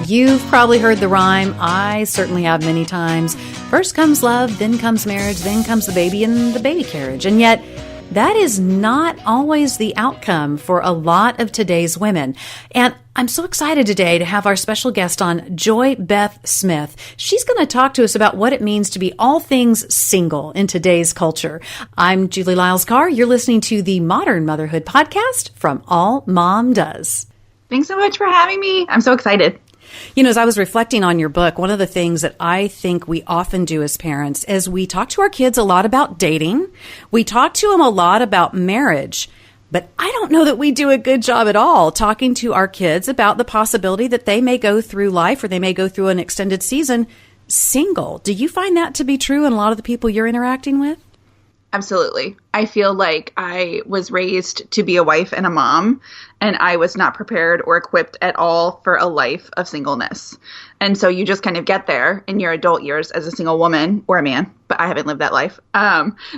You've probably heard the rhyme. I certainly have many times. First comes love, then comes marriage, then comes the baby and the baby carriage. And yet, that is not always the outcome for a lot of today's women. And I'm so excited today to have our special guest on, Joy Beth Smith. She's going to talk to us about what it means to be all things single in today's culture. I'm Julie Lyles Carr. You're listening to the Modern Motherhood Podcast from AllMomDoes. Thanks so much for having me. I'm so excited. You know, as I was reflecting on your book, one of the things that I think we often do as parents is we talk to our kids a lot about dating. We talk to them a lot about marriage. But I don't know that we do a good job at all talking to our kids about the possibility that they may go through life or they may go through an extended season single. Do you find that to be true in a lot of the people you're interacting with? Absolutely. I feel like I was raised to be a wife and a mom, and I was not prepared or equipped at all for a life of singleness. And so you just kind of get there in your adult years as a single woman or a man, but I haven't lived that life.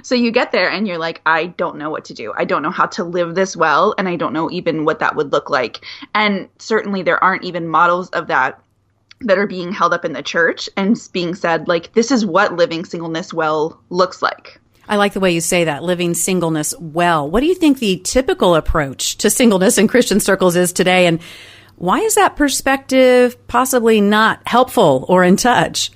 So you get there and you're like, I don't know what to do. I don't know how to live this well, and I don't know even what that would look like. And certainly there aren't even models of that are being held up in the church and being said, like, this is what living singleness well looks like. I like the way you say that, living singleness well. What do you think the typical approach to singleness in Christian circles is today? And why is that perspective possibly not helpful or in touch?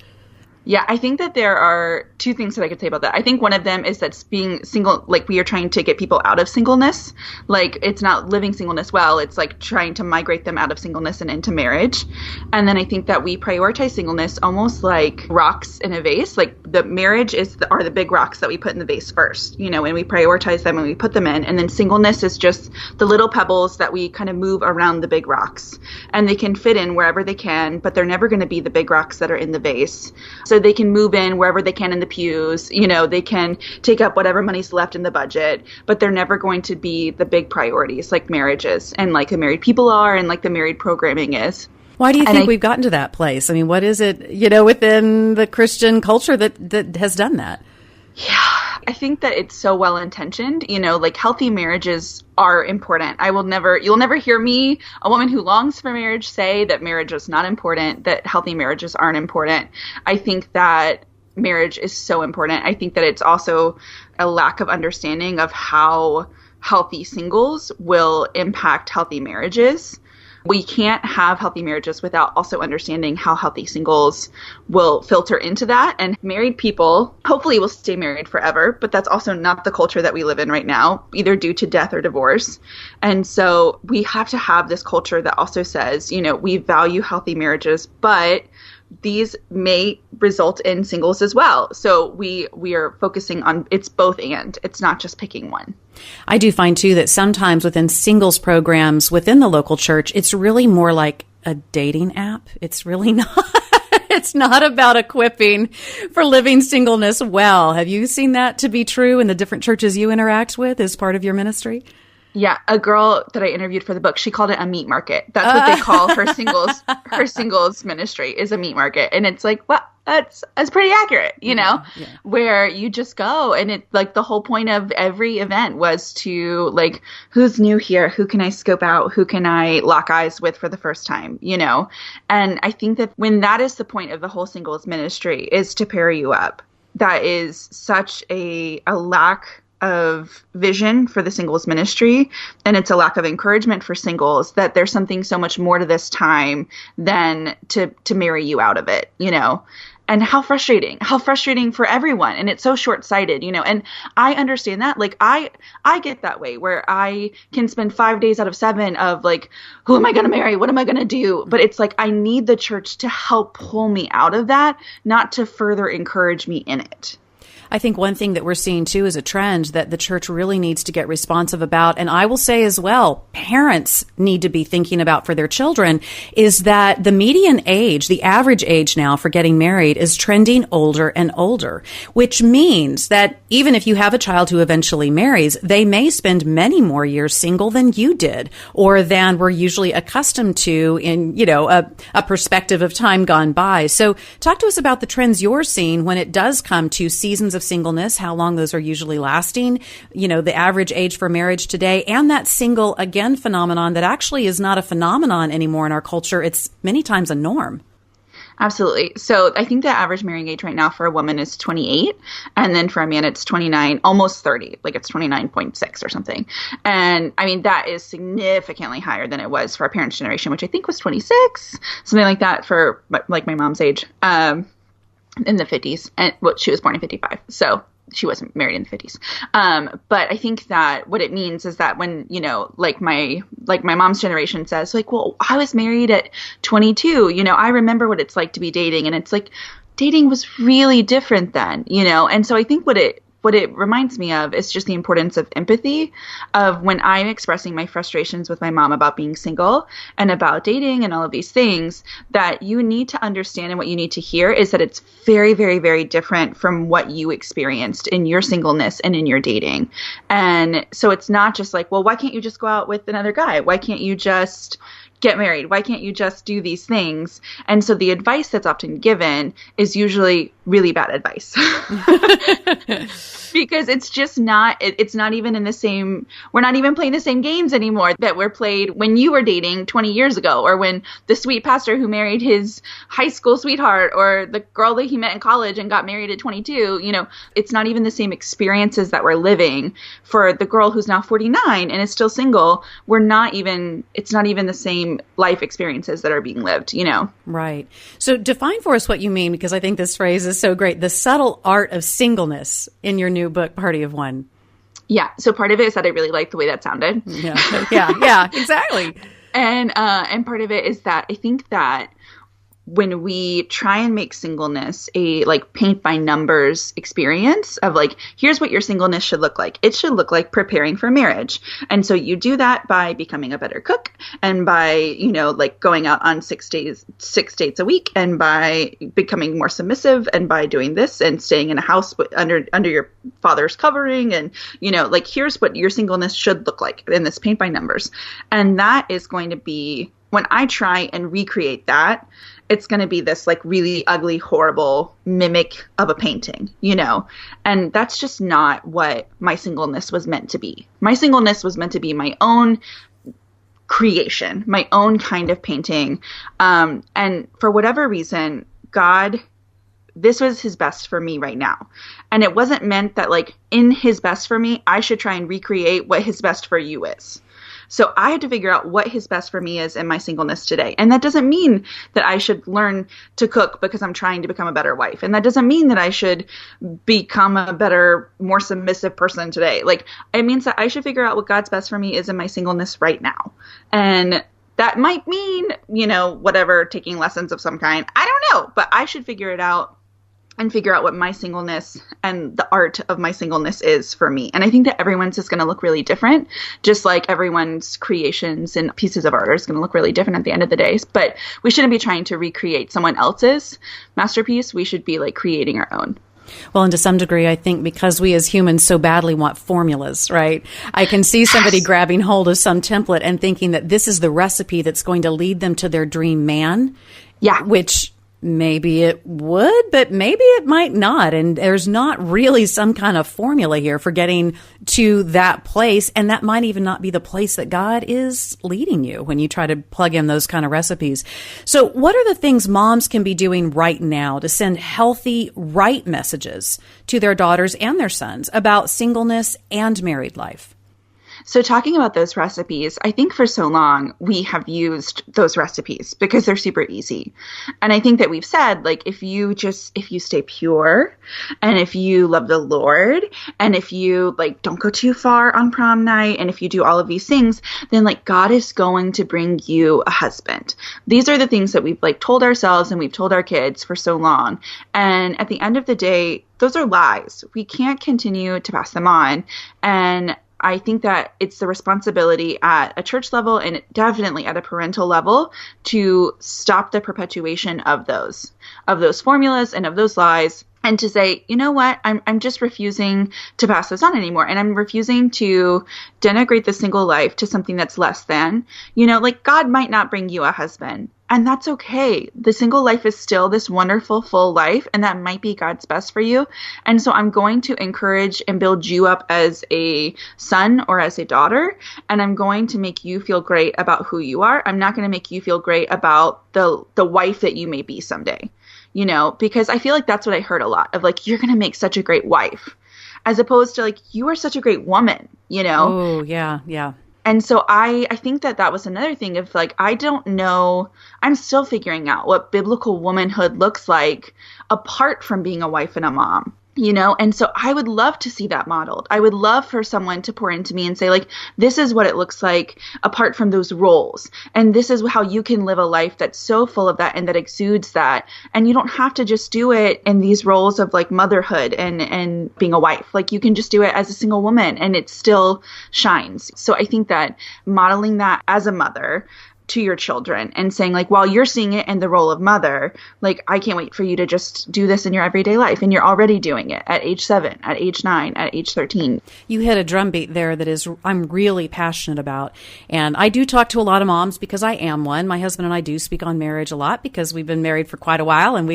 Yeah, I think that there are two things that I could say about that. I think one of them is that being single, like we are trying to get people out of singleness. Like it's not living singleness well. It's like trying to migrate them out of singleness and into marriage. And then I think that we prioritize singleness almost like rocks in a vase. Like the marriage are the big rocks that we put in the vase first, you know, and we prioritize them and we put them in. And then singleness is just the little pebbles that we kind of move around the big rocks. And they can fit in wherever they can, but they're never going to be the big rocks that are in the vase. So they can move in wherever they can in the pews, you know, they can take up whatever money's left in the budget, but they're never going to be the big priorities like marriages and like the married people are and like the married programming is. Why do you think we've gotten to that place? I mean, what is it, you know, within the Christian culture that has done that? Yeah, I think that it's so well intentioned, you know, like healthy marriages are important. You'll never hear me, a woman who longs for marriage, say that marriage is not important, that healthy marriages aren't important. I think that marriage is so important. I think that it's also a lack of understanding of how healthy singles will impact healthy marriages. We can't have healthy marriages without also understanding how healthy singles will filter into that. And married people hopefully will stay married forever, but that's also not the culture that we live in right now, either due to death or divorce. And so we have to have this culture that also says, you know, we value healthy marriages, but these may result in singles as well. So we are focusing on it's both and. It's not just picking one. I do find, too, that sometimes within singles programs within the local church, it's really more like a dating app. It's really not. It's not about equipping for living singleness well. Have you seen that to be true in the different churches you interact with as part of your ministry? Yeah, a girl that I interviewed for the book, she called it a meat market. That's what they call her singles ministry is a meat market. And it's like, well, that's pretty accurate, you know, where you just go. And it like the whole point of every event was to like, who's new here? Who can I scope out? Who can I lock eyes with for the first time? You know? And I think that when that is the point of the whole singles ministry is to pair you up, that is such a lack of vision for the singles ministry. And it's a lack of encouragement for singles that there's something so much more to this time than to marry you out of it, you know? And how frustrating for everyone. And it's so short-sighted, you know, and I understand that. Like I get that way where I can spend 5 days out of 7 of like, who am I going to marry? What am I going to do? But it's like, I need the church to help pull me out of that, not to further encourage me in it. I think one thing that we're seeing, too, is a trend that the church really needs to get responsive about. And I will say as well, parents need to be thinking about for their children is that the median age, the average age now for getting married is trending older and older, which means that even if you have a child who eventually marries, they may spend many more years single than you did or than we're usually accustomed to in, you know, a perspective of time gone by. So talk to us about the trends you're seeing when it does come to seasons of of singleness, how long those are usually lasting, the average age for marriage today, and that single again phenomenon that actually is not a phenomenon anymore in our culture. It's many times a norm. Absolutely. So I think the average marrying age right now for a woman is 28. And then for a man, it's 29, almost 30, like it's 29.6 or something. And I mean, that is significantly higher than it was for our parents' generation, which I think was 26, something like that for like my mom's age, in the 50s. And well, she was born in 55. So she wasn't married in the 50s. But I think that what it means is that when, like my mom's generation says, like, well, I was married at 22, I remember what it's like to be dating. And it's like, dating was really different then, And so I think what it reminds me of is just the importance of empathy, of when I'm expressing my frustrations with my mom about being single and about dating and all of these things, that you need to understand and what you need to hear is that it's very, very, very different from what you experienced in your singleness and in your dating. And so it's not just like, well, why can't you just go out with another guy? Why can't you just get married? Why can't you just do these things? And so the advice that's often given is usually really bad advice. Because it's just not, it's not even in the same, we're not even playing the same games anymore that were played when you were dating 20 years ago, or when the sweet pastor who married his high school sweetheart, or the girl that he met in college and got married at 22, it's not even the same experiences that we're living. For the girl who's now 49 and is still single, it's not even the same life experiences that are being lived, Right. So define for us what you mean, because I think this phrase is so great. The subtle art of singleness in your new book, Party of One. Yeah. So part of it is that I really like the way that sounded. Yeah, exactly. And part of it is that I think that when we try and make singleness a like paint by numbers experience of like, here's what your singleness should look like. It should look like preparing for marriage. And so you do that by becoming a better cook, and by, like going out on 6 dates a week, and by becoming more submissive, and by doing this and staying in a house under your father's covering. And, like, here's what your singleness should look like in this paint by numbers. And that is going to be, when I try and recreate that, it's going to be this like really ugly, horrible mimic of a painting, and that's just not what my singleness was meant to be. My singleness was meant to be my own creation, my own kind of painting. And for whatever reason, God, this was his best for me right now. And it wasn't meant that like in his best for me, I should try and recreate what his best for you is. So I had to figure out what his best for me is in my singleness today. And that doesn't mean that I should learn to cook because I'm trying to become a better wife. And that doesn't mean that I should become a better, more submissive person today. Like, it means that I should figure out what God's best for me is in my singleness right now. And that might mean, whatever, taking lessons of some kind. I don't know, but I should figure it out and figure out what my singleness and the art of my singleness is for me. And I think that everyone's is going to look really different, just like everyone's creations and pieces of art is going to look really different at the end of the day. But we shouldn't be trying to recreate someone else's masterpiece. We should be like creating our own. Well, and to some degree, I think because we as humans so badly want formulas, right? I can see somebody grabbing hold of some template and thinking that this is the recipe that's going to lead them to their dream man. Yeah. Which maybe it would, but maybe it might not. And there's not really some kind of formula here for getting to that place. And that might even not be the place that God is leading you when you try to plug in those kind of recipes. So what are the things moms can be doing right now to send healthy, right messages to their daughters and their sons about singleness and married life? So talking about those recipes, I think for so long we have used those recipes because they're super easy. And I think that we've said, like, if you stay pure, and if you love the Lord, and if you like don't go too far on prom night, and if you do all of these things, then like God is going to bring you a husband. These are the things that we've like told ourselves and we've told our kids for so long. And at the end of the day, those are lies. We can't continue to pass them on. And I think that it's the responsibility at a church level and definitely at a parental level to stop the perpetuation of those formulas and of those lies and to say, you know what, I'm just refusing to pass this on anymore. And I'm refusing to denigrate the single life to something that's less than, like God might not bring you a husband, and that's okay. The single life is still this wonderful, full life, and that might be God's best for you. And so I'm going to encourage and build you up as a son or as a daughter, and I'm going to make you feel great about who you are. I'm not going to make you feel great about the wife that you may be someday. Because I feel like that's what I heard a lot of, like, you're going to make such a great wife, as opposed to like, you are such a great woman, Oh, yeah, yeah. And so I think that was another thing of like, I don't know, I'm still figuring out what biblical womanhood looks like apart from being a wife and a mom. And so I would love to see that modeled. I would love for someone to pour into me and say, like, this is what it looks like apart from those roles. And this is how you can live a life that's so full of that and that exudes that. And you don't have to just do it in these roles of like motherhood and being a wife. Like, you can just do it as a single woman and it still shines. So I think that modeling that as a mother to your children and saying, like, while you're seeing it in the role of mother, like, I can't wait for you to just do this in your everyday life. And you're already doing it at age 7, at age 9, at age 13. You hit a drumbeat there that is, I'm really passionate about. And I do talk to a lot of moms because I am one. My husband and I do speak on marriage a lot because we've been married for quite a while, and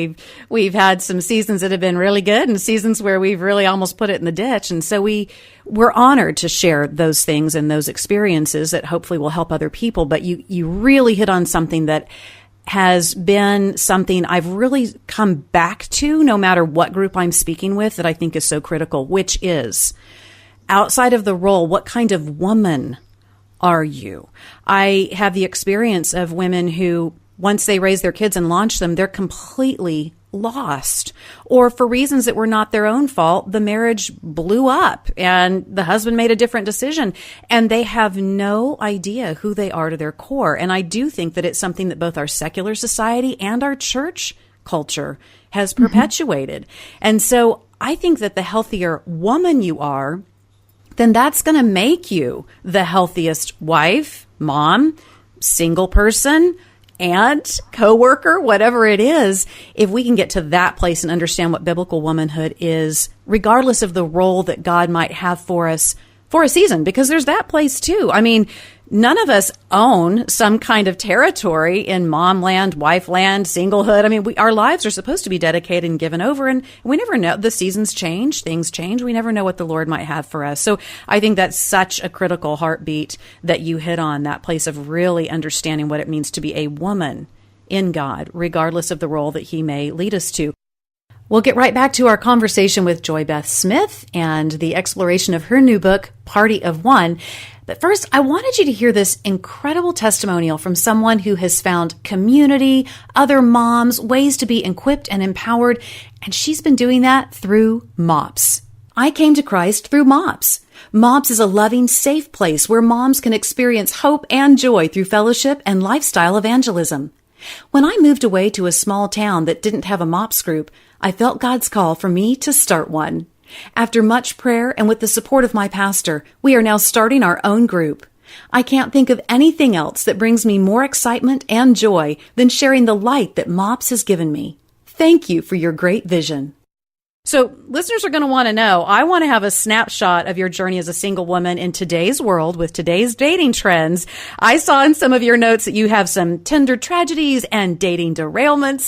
we've had some seasons that have been really good and seasons where we've really almost put it in the ditch. And so we're honored to share those things and those experiences that hopefully will help other people. But you really hit on something that has been something I've really come back to no matter what group I'm speaking with, that I think is so critical, which is outside of the role, what kind of woman are you? I have the experience of women who, once they raise their kids and launch them, they're completely lost, or for reasons that were not their own fault, the marriage blew up and the husband made a different decision and they have no idea who they are to their core. And I do think that it's something that both our secular society and our church culture has perpetuated. And so I think that the healthier woman you are, then that's going to make you the healthiest wife, mom, single person, and coworker, whatever it is. If we can get to that place and understand what biblical womanhood is, regardless of the role that God might have for us for a season, because there's that place too. I mean, none of us own some kind of territory in mom land, wife land, singlehood. I mean, our lives are supposed to be dedicated and given over, and we never know. The seasons change, things change. We never know what the Lord might have for us. So I think that's such a critical heartbeat that you hit on, that place of really understanding what it means to be a woman in God, regardless of the role that He may lead us to. We'll get right back to our conversation with Joy Beth Smith and the exploration of her new book, Party of One. But first, I wanted you to hear this incredible testimonial from someone who has found community, other moms, ways to be equipped and empowered, and she's been doing that through MOPS. I came to Christ through MOPS. MOPS is a loving, safe place where moms can experience hope and joy through fellowship and lifestyle evangelism. When I moved away to a small town that didn't have a MOPS group, I felt God's call for me to start one. After much prayer and with the support of my pastor, we are now starting our own group. I can't think of anything else that brings me more excitement and joy than sharing the light that MOPS has given me. Thank you for your great vision. So listeners are going to want to know, I want to have a snapshot of your journey as a single woman in today's world with today's dating trends. I saw in some of your notes that you have some Tinder tragedies and dating derailments.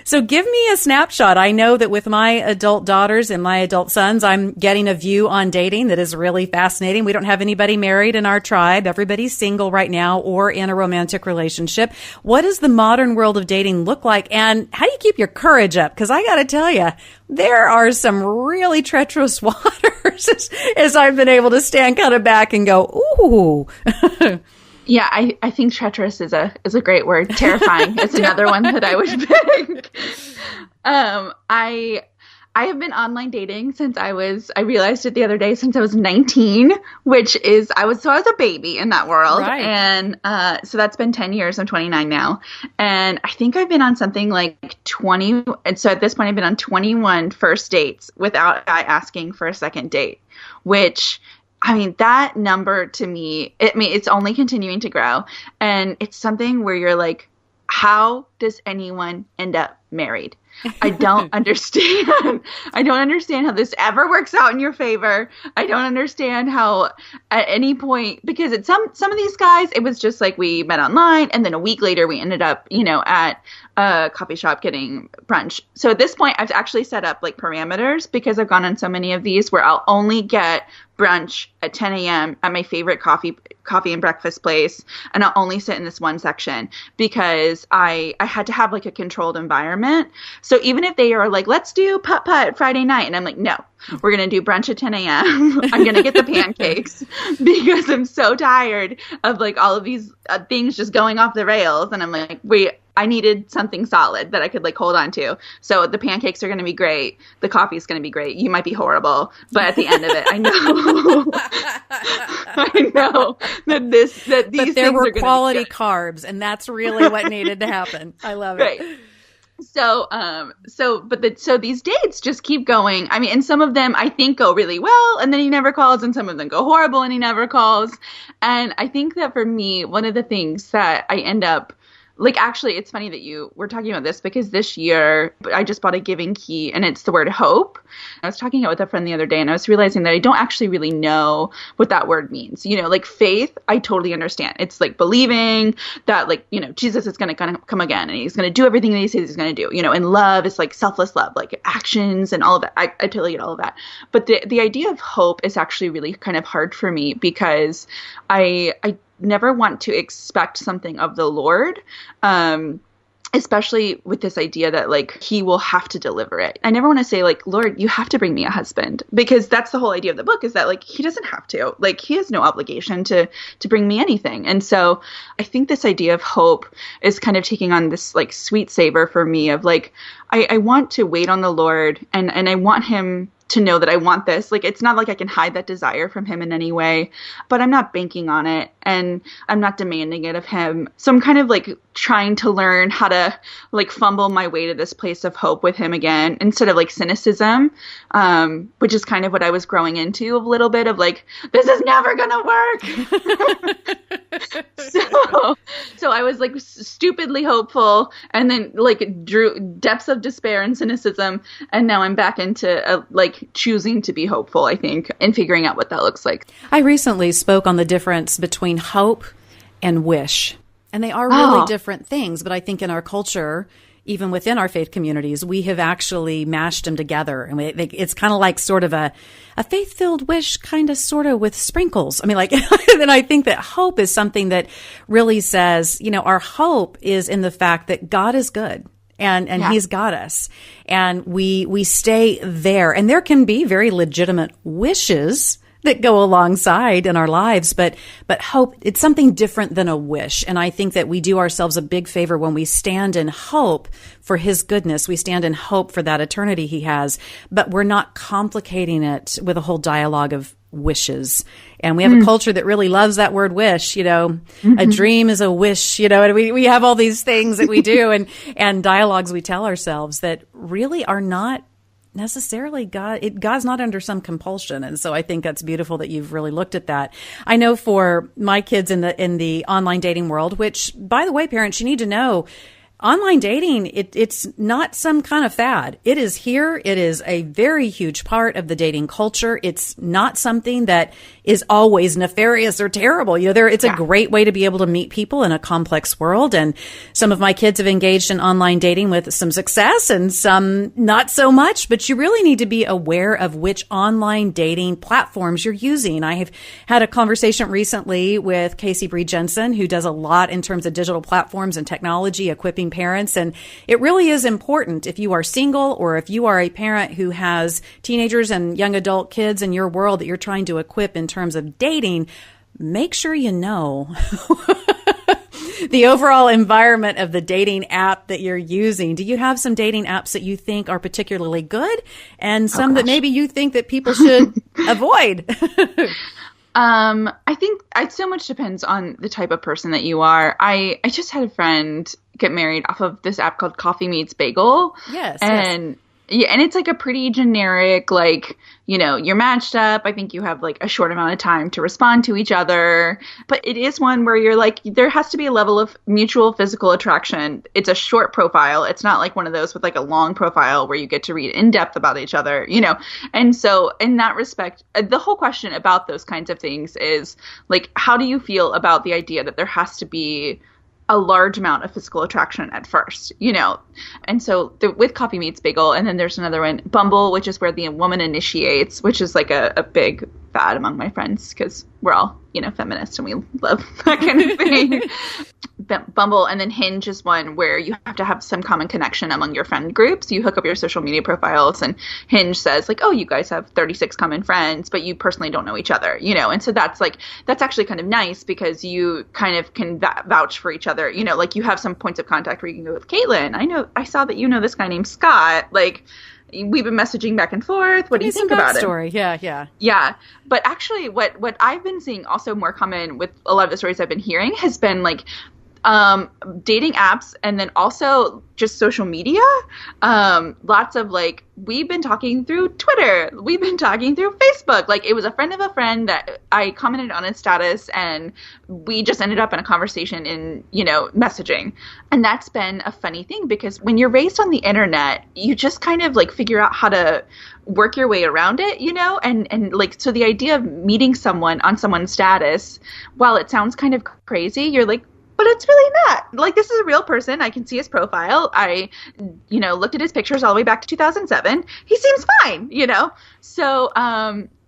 So give me a snapshot. I know that with my adult daughters and my adult sons, I'm getting a view on dating that is really fascinating. We don't have anybody married in our tribe. Everybody's single right now or in a romantic relationship. What does the modern world of dating look like? And how do you keep your courage up? Because I got to tell you, there are some really treacherous waters as I've been able to stand kind of back and go, ooh. Yeah, I think treacherous is a great word. Terrifying is another one that I would pick. I have been online dating since I realized it the other day, since I was 19, which is, I was a baby in that world. Right. And so that's been 10 years. I'm 29 now. And I think I've been on something like 20. And so at this point, I've been on 21 first dates without a guy asking for a second date, which, I mean, that number to me, it's only continuing to grow. And it's something where you're like, how does anyone end up married. I don't understand. I don't understand how this ever works out in your favor. I don't understand how at any point, because it's some of these guys, it was just like we met online and then a week later we ended up, at a coffee shop getting brunch. So at this point I've actually set up like parameters because I've gone on so many of these where I'll only get brunch at 10 a.m. at my favorite coffee and breakfast place. And I'll only sit in this one section because I had to have like a controlled environment. So even if they are like, let's do putt-putt Friday night. And I'm like, no, we're going to do brunch at 10 a.m. I'm going to get the pancakes because I'm so tired of like all of these things just going off the rails. And I'm like, I needed something solid that I could like hold on to. So the pancakes are going to be great. The coffee is going to be great. You might be horrible, but at the end of it, I know, I know that these but there were things are quality carbs, and that's really what needed to happen. I love it. Right. So these dates just keep going. I mean, and some of them I think go really well and then he never calls, and some of them go horrible and he never calls. And I think that for me, one of the things that I end up like, actually, it's funny that you were talking about this because this year I just bought a giving key and it's the word hope. I was talking with a friend the other day and I was realizing that I don't actually really know what that word means. Like faith, I totally understand. It's like believing that like, Jesus is going to come again and he's going to do everything that he says he's going to do, and love is like selfless love, like actions and all of that. I totally get all of that. But the idea of hope is actually really kind of hard for me because I never want to expect something of the Lord, especially with this idea that like he will have to deliver it. I never want to say like, Lord, you have to bring me a husband, because that's the whole idea of the book, is that like he doesn't have to, like he has no obligation to bring me anything. And so I think this idea of hope is kind of taking on this like sweet savor for me of like, I want to wait on the Lord and I want him to know that I want this. Like, it's not like I can hide that desire from him in any way, but I'm not banking on it and I'm not demanding it of him. So I'm kind of like trying to learn how to like fumble my way to this place of hope with him again, instead of like cynicism, which is kind of what I was growing into a little bit of like, this is never going to work. So I was like stupidly hopeful and then like drew depths of despair and cynicism. And now I'm back into like choosing to be hopeful, I think, and figuring out what that looks like. I recently spoke on the difference between hope and wish, and they are really different things. But I think in our culture, even within our faith communities, we have actually mashed them together. And it's kind of like sort of a faith-filled wish, kind of sort of with sprinkles. I mean, like, then I think that hope is something that really says, our hope is in the fact that God is good. And he's got us, and we stay there. And there can be very legitimate wishes that go alongside in our lives, but hope, it's something different than a wish. And I think that we do ourselves a big favor when we stand in hope for his goodness. We stand in hope for that eternity he has, but we're not complicating it with a whole dialogue of wishes. And we have a culture that really loves that word wish, a dream is a wish, and we have all these things that we do and dialogues we tell ourselves that really are not necessarily God's not under some compulsion. And so I think that's beautiful that you've really looked at that. I know for my kids in the online dating world, which, by the way, parents, you need to know, online dating, it's not some kind of fad. It is here. It is a very huge part of the dating culture. It's not something that is always nefarious or terrible. It's a great way to be able to meet people in a complex world. And some of my kids have engaged in online dating with some success and some not so much, but you really need to be aware of which online dating platforms you're using. I have had a conversation recently with Casey Bree Jensen, who does a lot in terms of digital platforms and technology, equipping parents. And it really is important, if you are single or if you are a parent who has teenagers and young adult kids in your world that you're trying to equip in terms of dating, make sure you know the overall environment of the dating app that you're using. Do you have some dating apps that you think are particularly good and some that maybe you think that people should avoid? I think it so much depends on the type of person that you are. I just had a friend get married off of this app called Coffee Meets Bagel. Yes. And Yeah, and it's like a pretty generic, like, you know, you're matched up. I think you have like a short amount of time to respond to each other. But it is one where you're like, there has to be a level of mutual physical attraction. It's a short profile. It's not like one of those with like a long profile where you get to read in depth about each other, you know. And so in that respect, the whole question about those kinds of things is like, how do you feel about the idea that there has to be a large amount of physical attraction at first, you know? And so with Coffee Meets Bagel, and then there's another one, Bumble, which is where the woman initiates, which is like a big fad among my friends because we're all, you know, feminists and we love that kind of thing. Bumble, and then Hinge is one where you have to have some common connection among your friend groups. You hook up your social media profiles, and Hinge says like, oh, you guys have 36 common friends, but you personally don't know each other, you know? And so that's actually kind of nice because you kind of can vouch for each other, you know, like you have some points of contact where you can go with Caitlin. I saw that you know this guy named Scott, like we've been messaging back and forth. What do you think about it? Story. Yeah. Yeah. But actually what I've been seeing also more common with a lot of the stories I've been hearing has been like, dating apps, and then also just social media. Lots of like, we've been talking through Twitter, we've been talking through Facebook. Like, it was a friend of a friend that I commented on his status, and we just ended up in a conversation in, you know, messaging. And that's been a funny thing because when you're raised on the internet, you just kind of like figure out how to work your way around it, you know? And like, so the idea of meeting someone on someone's status, while it sounds kind of crazy, you're like, but it's really not. Like, this is a real person. I can see his profile. I, you know, looked at his pictures all the way back to 2007. He seems fine, you know? So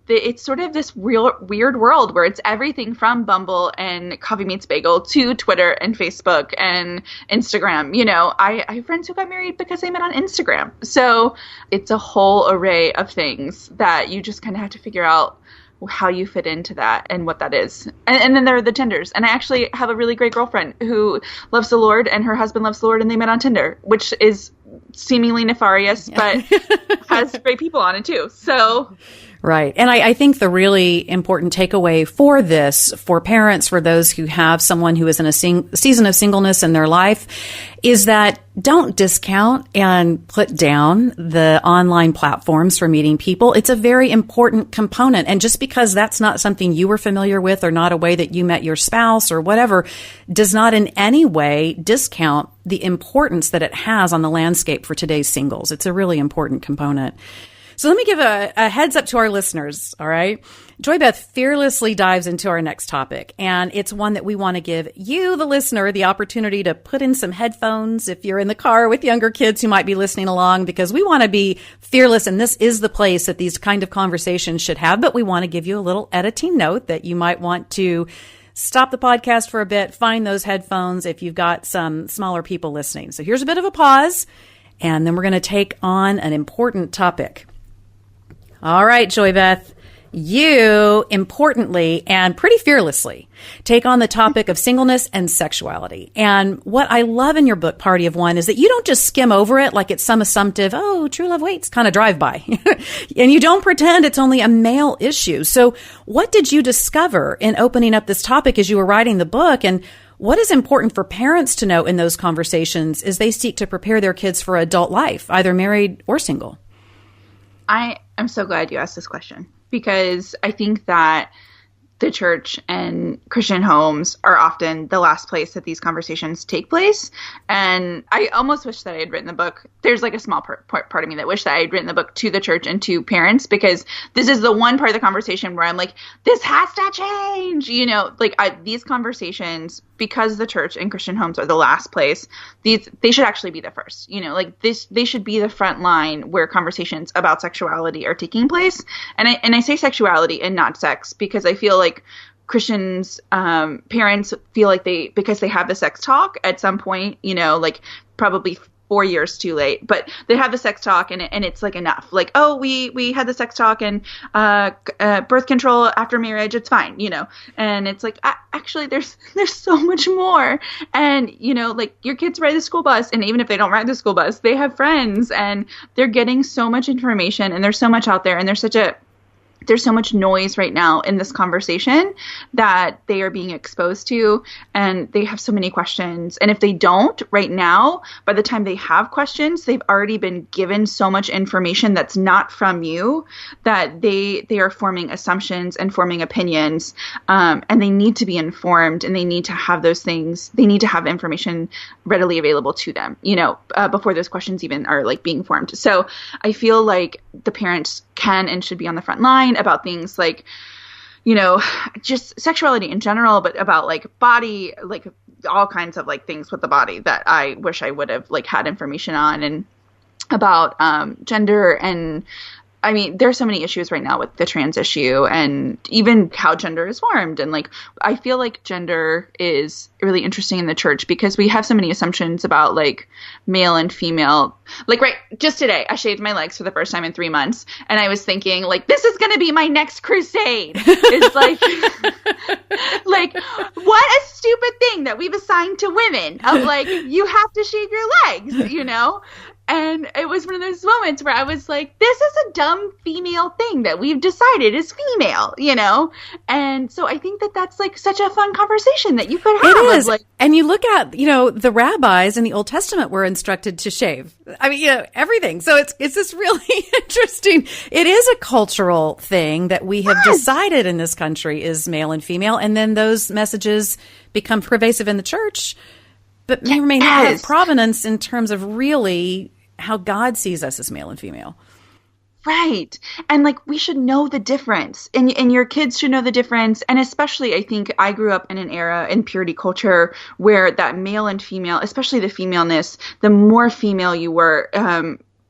it's sort of this real weird world where it's everything from Bumble and Coffee Meets Bagel to Twitter and Facebook and Instagram. You know, I have friends who got married because they met on Instagram. So it's a whole array of things that you just kind of have to figure out how you fit into that and what that is. And then there are the Tinders. And I actually have a really great girlfriend who loves the Lord, and her husband loves the Lord, and they met on Tinder, which is seemingly nefarious, but has great people on it too. So right. And I think the really important takeaway for this, for parents, for those who have someone who is in a season of singleness in their life, is that don't discount and put down the online platforms for meeting people. It's a very important component. And just because that's not something you were familiar with or not a way that you met your spouse or whatever, does not in any way discount the importance that it has on the landscape for today's singles. It's a really important component. So let me give a heads up to our listeners, all right? Joy Beth fearlessly dives into our next topic, and it's one that we want to give you, the listener, the opportunity to put in some headphones if you're in the car with younger kids who might be listening along, because we want to be fearless, and this is the place that these kind of conversations should have, but we want to give you a little editing note that you might want to stop the podcast for a bit, find those headphones if you've got some smaller people listening. So here's a bit of a pause, and then we're going to take on an important topic. All right, Joy Beth, you importantly and pretty fearlessly take on the topic of singleness and sexuality. And what I love in your book, Party of One, is that you don't just skim over it like it's some assumptive, oh, true love waits kind of drive-by. And you don't pretend it's only a male issue. So what did you discover in opening up this topic as you were writing the book? And what is important for parents to know in those conversations as they seek to prepare their kids for adult life, either married or single? I'm so glad you asked this question, because I think that the church and Christian homes are often the last place that these conversations take place. And I almost wish that I had written the book. There's like a small part of me that wish that I had written the book to the church and to parents, because this is the one part of the conversation where I'm like, this has to change, you know, like these conversations, because the church and Christian homes are the last place, they should actually be the first, you know, like they should be the front line where conversations about sexuality are taking place. And I say sexuality and not sex, because I feel like Christians, parents feel like because they have the sex talk at some point, you know, like probably 4 years too late, but they have the sex talk and it's like enough. Like, oh, we had the sex talk and birth control after marriage, it's fine, you know. And it's like, actually, there's so much more. And, you know, like your kids ride the school bus, and even if they don't ride the school bus, they have friends, and they're getting so much information, and there's so much out there, and there's such a there's so much noise right now in this conversation that they are being exposed to, and they have so many questions. And if they don't right now, by the time they have questions, they've already been given so much information that's not from you that they are forming assumptions and forming opinions. And they need to be informed, and they need to have those things. They need to have information readily available to them, before those questions even are like being formed. So I feel like the parents can and should be on the front line about things like, just sexuality in general, but about like body, like all kinds of like things with the body that I wish I would have like had information on, and about gender. And I mean, there's so many issues right now with the trans issue, and even how gender is formed. And like, I feel like gender is really interesting in the church because we have so many assumptions about like male and female. Like, right, just today, I shaved my legs for the first time in 3 months, and I was thinking like, this is going to be my next crusade. It's like, like, what a stupid thing that we've assigned to women of like, you have to shave your legs, And it was one of those moments where I was like, this is a dumb female thing that we've decided is female, And so I think that that's like such a fun conversation that you could have. It is. Like, and you look at, the rabbis in the Old Testament were instructed to shave. I mean, everything. So it's just really interesting. It is a cultural thing that we have decided in this country is male and female. And then those messages become pervasive in the church, but may not have provenance in terms of really how God sees us as male and female. Right. And like, we should know the difference, and your kids should know the difference. And especially, I think I grew up in an era in purity culture where that male and female, especially the femaleness, the more female you were,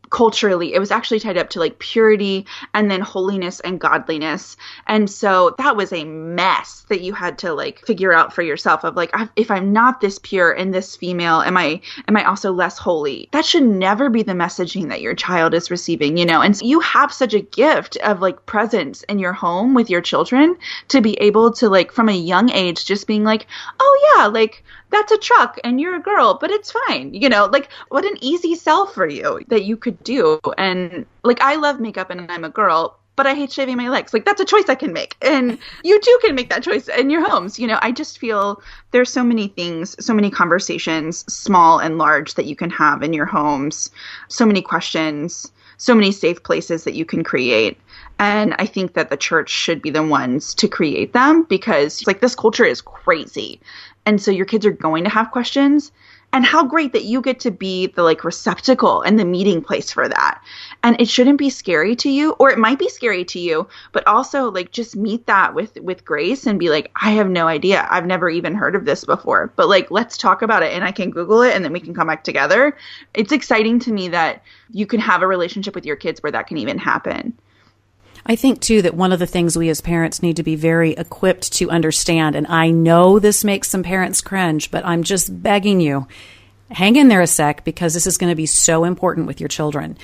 culturally, it was actually tied up to like purity and then holiness and godliness. And so that was a mess that you had to like figure out for yourself of like, if I'm not this pure and this female, am I also less holy? That should never be the messaging that your child is receiving, And so you have such a gift of like presence in your home with your children to be able to like, from a young age, just being like, oh yeah, like, that's a truck and you're a girl, but it's fine. Like, what an easy sell for you that you could do. And like, I love makeup and I'm a girl, but I hate shaving my legs. Like, that's a choice I can make. And you too can make that choice in your homes. I just feel there's so many things, so many conversations, small and large, that you can have in your homes. So many questions, so many safe places that you can create. And I think that the church should be the ones to create them, because like, this culture is crazy. And so your kids are going to have questions, and how great that you get to be the like receptacle and the meeting place for that. And it shouldn't be scary to you, or it might be scary to you, but also like, just meet that with grace and be like, I have no idea. I've never even heard of this before, but like, let's talk about it, and I can Google it and then we can come back together. It's exciting to me that you can have a relationship with your kids where that can even happen. I think, too, that one of the things we as parents need to be very equipped to understand, and I know this makes some parents cringe, but I'm just begging you, hang in there a sec, because this is going to be so important with your children.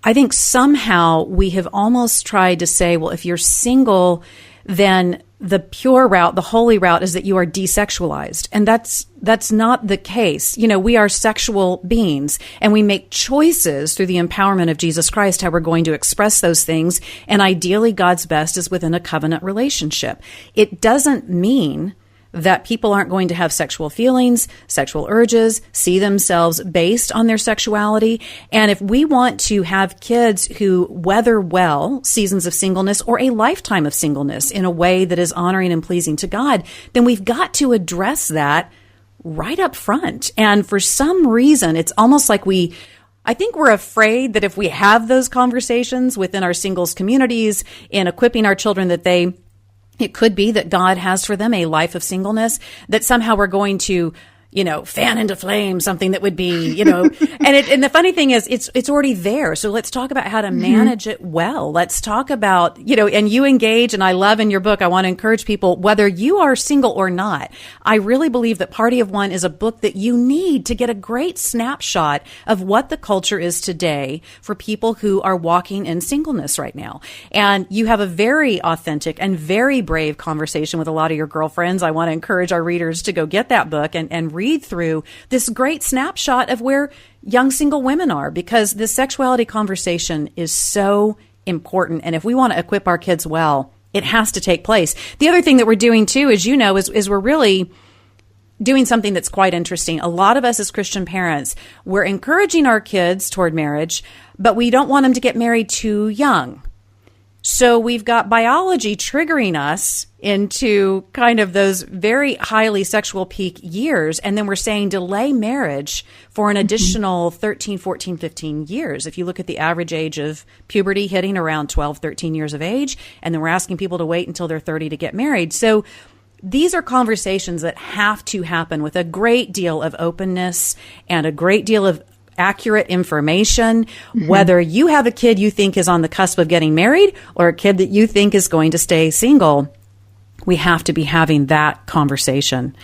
I think somehow we have almost tried to say, well, if you're single, then the pure route, the holy route, is that you are desexualized. And that's not the case. We are sexual beings, and we make choices through the empowerment of Jesus Christ, how we're going to express those things. And ideally, God's best is within a covenant relationship. It doesn't mean that people aren't going to have sexual feelings, sexual urges, see themselves based on their sexuality. And if we want to have kids who weather well seasons of singleness or a lifetime of singleness in a way that is honoring and pleasing to God, then we've got to address that right up front. And for some reason, it's almost like I think we're afraid that if we have those conversations within our singles communities in equipping our children that it could be that God has for them a life of singleness, that somehow we're going to, fan into flame something that would be, and the funny thing is it's already there. So let's talk about how to manage it well. Let's talk about, and you engage, and I love in your book, I want to encourage people, whether you are single or not, I really believe that Party of One is a book that you need to get a great snapshot of what the culture is today for people who are walking in singleness right now. And you have a very authentic and very brave conversation with a lot of your girlfriends. I want to encourage our readers to go get that book and read through this great snapshot of where young single women are, because the sexuality conversation is so important. And if we want to equip our kids well, it has to take place. The other thing that we're doing too, as you know, is we're really doing something that's quite interesting. A lot of us as Christian parents, we're encouraging our kids toward marriage, but we don't want them to get married too young. So we've got biology triggering us into kind of those very highly sexual peak years. And then we're saying delay marriage for an additional 13, 14, 15 years. If you look at the average age of puberty hitting around 12, 13 years of age, and then we're asking people to wait until they're 30 to get married. So these are conversations that have to happen with a great deal of openness and a great deal of accurate information, whether you have a kid you think is on the cusp of getting married or a kid that you think is going to stay single. We have to be having that conversation.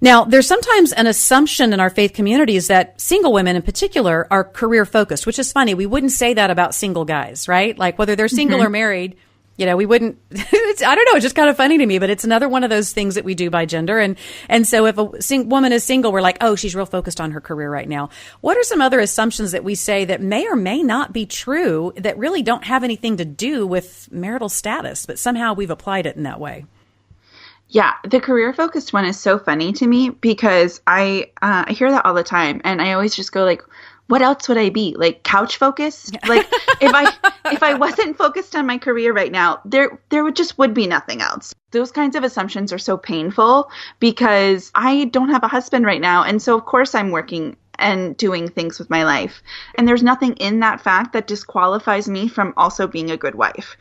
Now, there's sometimes an assumption in our faith communities that single women in particular are career focused, which is funny. We wouldn't say that about single guys, right? Like whether they're single or married, you know, we wouldn't, I don't know, it's just kind of funny to me, but it's another one of those things that we do by gender. And so if a woman is single, we're like, oh, she's real focused on her career right now. What are some other assumptions that we say that may or may not be true that really don't have anything to do with marital status, but somehow we've applied it in that way? Yeah, the career focused one is so funny to me because I hear that all the time. And I always just go like, what else would I be? Like couch focused? Like if I wasn't focused on my career right now, there would be nothing else. Those kinds of assumptions are so painful because I don't have a husband right now. And so of course I'm working and doing things with my life. And there's nothing in that fact that disqualifies me from also being a good wife.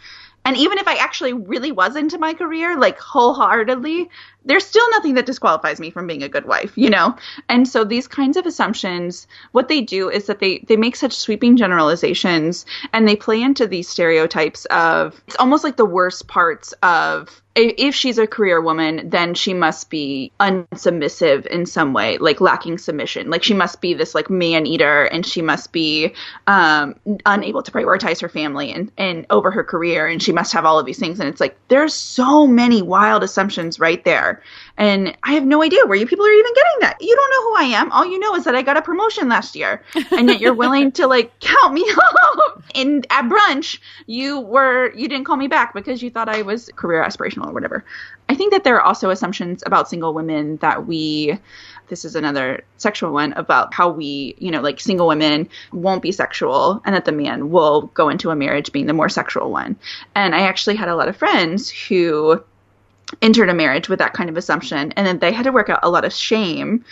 And even if I actually really was into my career, like wholeheartedly, there's still nothing that disqualifies me from being a good wife, you know? And so these kinds of assumptions, what they do is that they make such sweeping generalizations and they play into these stereotypes of, it's almost like the worst parts of, if she's a career woman, then she must be unsubmissive in some way, like lacking submission. Like she must be this like man eater and she must be unable to prioritize her family and over her career. And she must have all of these things. And it's like, there's so many wild assumptions right there. And I have no idea where you people are even getting that. You don't know who I am. All you know is that I got a promotion last year. And yet you're willing to like count me out. And at brunch, you didn't call me back because you thought I was career aspirational or whatever. I think that there are also assumptions about single women that this is another sexual one, about how we, you know, like single women won't be sexual and that the man will go into a marriage being the more sexual one. And I actually had a lot of friends who entered a marriage with that kind of assumption, and then they had to work out a lot of shame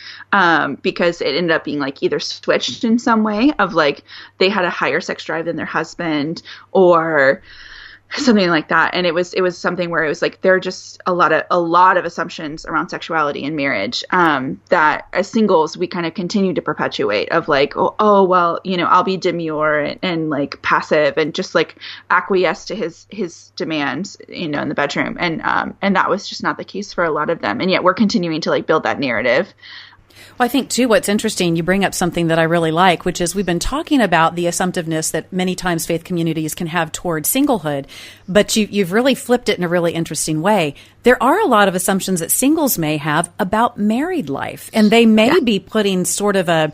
because it ended up being like either switched in some way of like they had a higher sex drive than their husband or something like that. And it was something where it was like there are just a lot of assumptions around sexuality in marriage that as singles we kind of continue to perpetuate of like, oh well, you know, I'll be demure and like passive and just like acquiesce to his demands, you know, in the bedroom. And that was just not the case for a lot of them. And yet we're continuing to like build that narrative. Well, I think, too, what's interesting, you bring up something that I really like, which is we've been talking about the assumptiveness that many times faith communities can have toward singlehood, but you've really flipped it in a really interesting way. There are a lot of assumptions that singles may have about married life, and they may be putting sort of an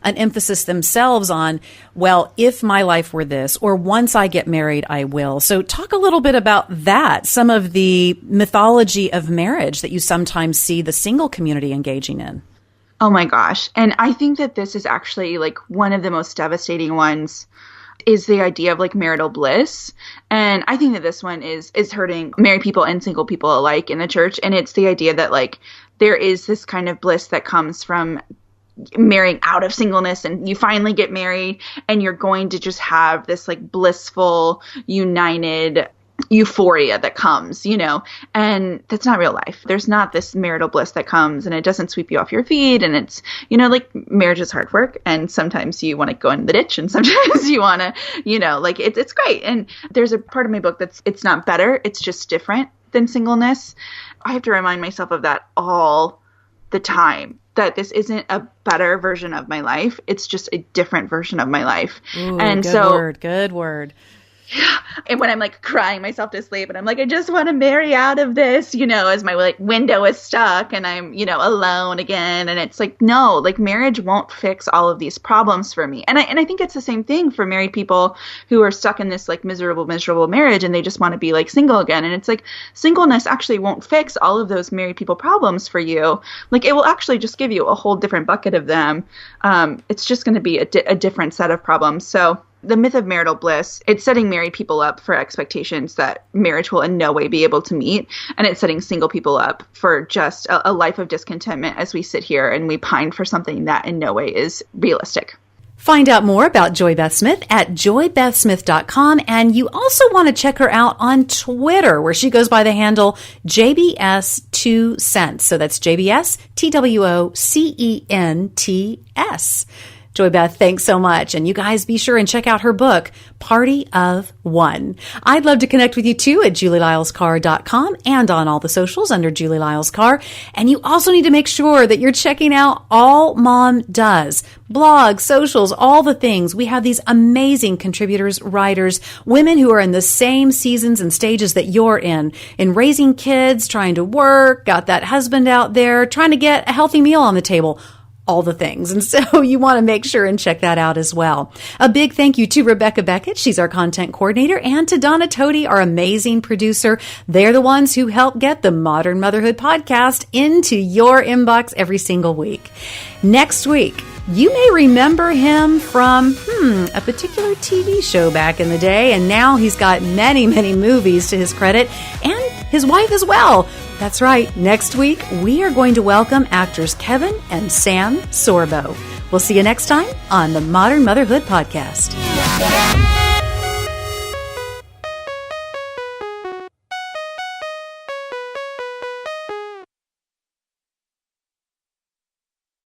emphasis themselves on, well, if my life were this, or once I get married, I will. So talk a little bit about that, some of the mythology of marriage that you sometimes see the single community engaging in. Oh my gosh. And I think that this is actually like one of the most devastating ones is the idea of like marital bliss. And I think that this one is hurting married people and single people alike in the church. And it's the idea that like there is this kind of bliss that comes from marrying out of singleness, and you finally get married and you're going to just have this like blissful, united euphoria that comes, you know, and that's not real life. There's not this marital bliss that comes and it doesn't sweep you off your feet. And it's, you know, like marriage is hard work and sometimes you want to go in the ditch and sometimes you want to, you know, like it's great. And there's a part of my book it's not better. It's just different than singleness. I have to remind myself of that all the time, that this isn't a better version of my life. It's just a different version of my life. Ooh, and good so word, good word. And when I'm like crying myself to sleep and I'm like, I just want to marry out of this, as my like window is stuck and I'm, alone again. And it's like, no, like marriage won't fix all of these problems for me. And I think it's the same thing for married people who are stuck in this like miserable marriage and they just want to be like single again. And it's like singleness actually won't fix all of those married people problems for you. Like it will actually just give you a whole different bucket of them. It's just going to be a different set of problems. So the myth of marital bliss, it's setting married people up for expectations that marriage will in no way be able to meet. And it's setting single people up for just a life of discontentment as we sit here and we pine for something that in no way is realistic. Find out more about Joy Beth Smith at joybethsmith.com. And you also want to check her out on Twitter, where she goes by the handle JBS2Cents. So that's JBS TWOCENTS. Joy Beth, thanks so much. And you guys be sure and check out her book, Party of One. I'd love to connect with you too at julielylescarr.com and on all the socials under Julie Lyles Carr. And you also need to make sure that you're checking out AllMomDoes. Blogs, socials, all the things. We have these amazing contributors, writers, women who are in the same seasons and stages that you're in raising kids, trying to work, got that husband out there, trying to get a healthy meal on the table. All the things. And so you want to make sure and check that out as well. A big thank you to Rebecca Beckett. She's our content coordinator, and to Donna Toti, our amazing producer. They're the ones who help get the Modern Motherhood Podcast into your inbox every single week. Next week, you may remember him from a particular TV show back in the day, and now he's got many, many movies to his credit, and his wife as well. That's right. Next week, we are going to welcome actors Kevin and Sam Sorbo. We'll see you next time on the Modern Motherhood Podcast.